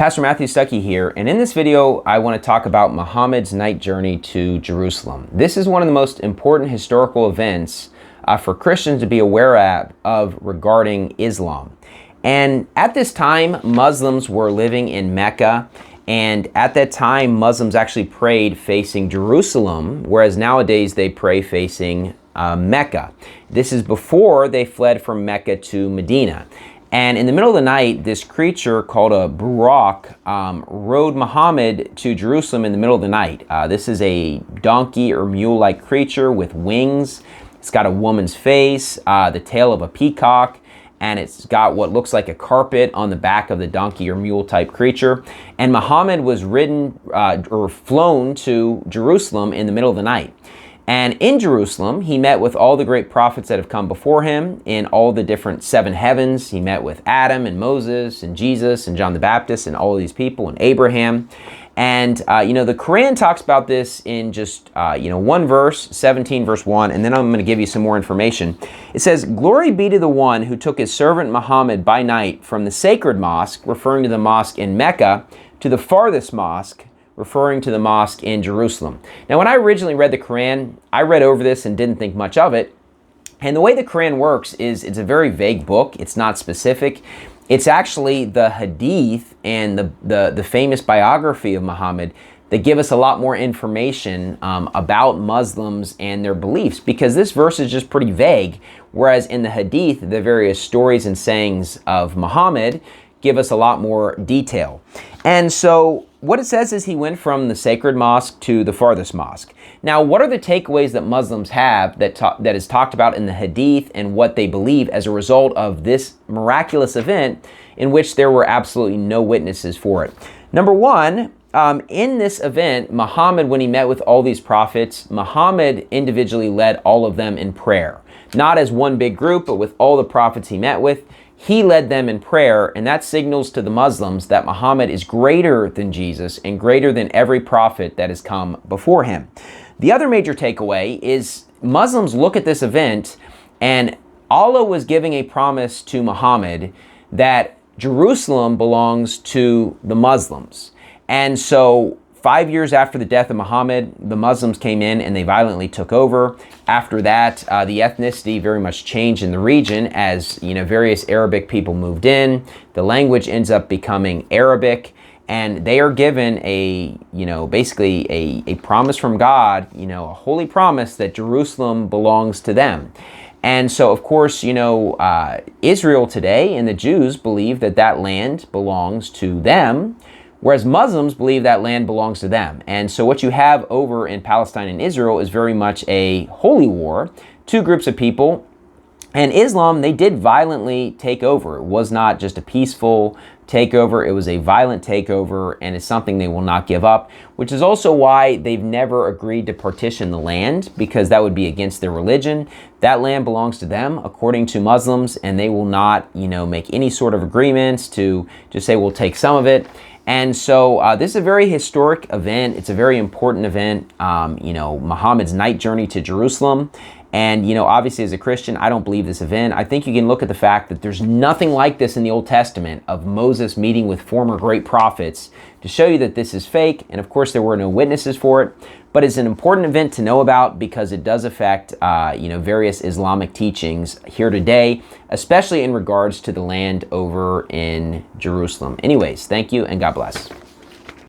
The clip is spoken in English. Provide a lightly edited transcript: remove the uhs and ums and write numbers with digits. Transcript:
Pastor Matthew Stuckey here, and in this video I want to talk about Muhammad's night journey to Jerusalem. This is one of the most important historical events for Christians to be aware of regarding Islam. And at this time, Muslims were living in Mecca, and at that time Muslims actually prayed facing Jerusalem, whereas nowadays they pray facing Mecca. This is before they fled from Mecca to Medina. And in the middle of the night, this creature called a Buraq rode Muhammad to Jerusalem in the middle of the night. This is a donkey or mule-like creature with wings. It's got a woman's face, the tail of a peacock, and it's got what looks like a carpet on the back of the donkey or mule-type creature. And Muhammad was ridden or flown to Jerusalem in the middle of the night. And in Jerusalem, he met with all the great prophets that have come before him in all the different seven heavens. He met with Adam and Moses and Jesus and John the Baptist and all of these people and Abraham. And, the Quran talks about this in just, one verse, 17 verse 1, and then I'm going to give you some more information. It says, "Glory be to the one who took his servant Muhammad by night from the sacred mosque," referring to the mosque in Mecca, "to the farthest mosque," referring to the mosque in Jerusalem. Now, when I originally read the Quran, I read over this and didn't think much of it. And the way the Quran works is it's a very vague book. It's not specific. It's actually the hadith and the famous biography of Muhammad that give us a lot more information about Muslims and their beliefs, because this verse is just pretty vague, whereas in the hadith, the various stories and sayings of Muhammad give us a lot more detail. And so what it says is he went from the sacred mosque to the farthest mosque. Now, what are the takeaways that Muslims have that is talked about in the hadith and what they believe as a result of this miraculous event in which there were absolutely no witnesses for it? Number one, in this event, Muhammad, when he met with all these prophets, Muhammad individually led all of them in prayer. Not as one big group, but with all the prophets he met with. He led them in prayer, and that signals to the Muslims that Muhammad is greater than Jesus and greater than every prophet that has come before him. The other major takeaway is Muslims look at this event, and Allah was giving a promise to Muhammad that Jerusalem belongs to the Muslims. And so 5 years after the death of Muhammad, the Muslims came in and they violently took over. After that, the ethnicity very much changed in the region as various Arabic people moved in. The language ends up becoming Arabic, and they are given basically a promise from God, a holy promise that Jerusalem belongs to them. And so, of course, Israel today and the Jews believe that land belongs to them, whereas Muslims believe that land belongs to them. And so what you have over in Palestine and Israel is very much a holy war, two groups of people. And Islam, they did violently take over. It was not just a peaceful takeover, it was a violent takeover, and it's something they will not give up, which is also why they've never agreed to partition the land, because that would be against their religion. That land belongs to them, according to Muslims, and they will not, make any sort of agreements to just say, we'll take some of it. And so this is a very historic event. It's a very important event, Muhammad's night journey to Jerusalem. And, obviously as a Christian, I don't believe this event. I think you can look at the fact that there's nothing like this in the Old Testament of Moses meeting with former great prophets to show you that this is fake. And of course, there were no witnesses for it. But it's an important event to know about because it does affect, various Islamic teachings here today, especially in regards to the land over in Jerusalem. Anyways, thank you and God bless.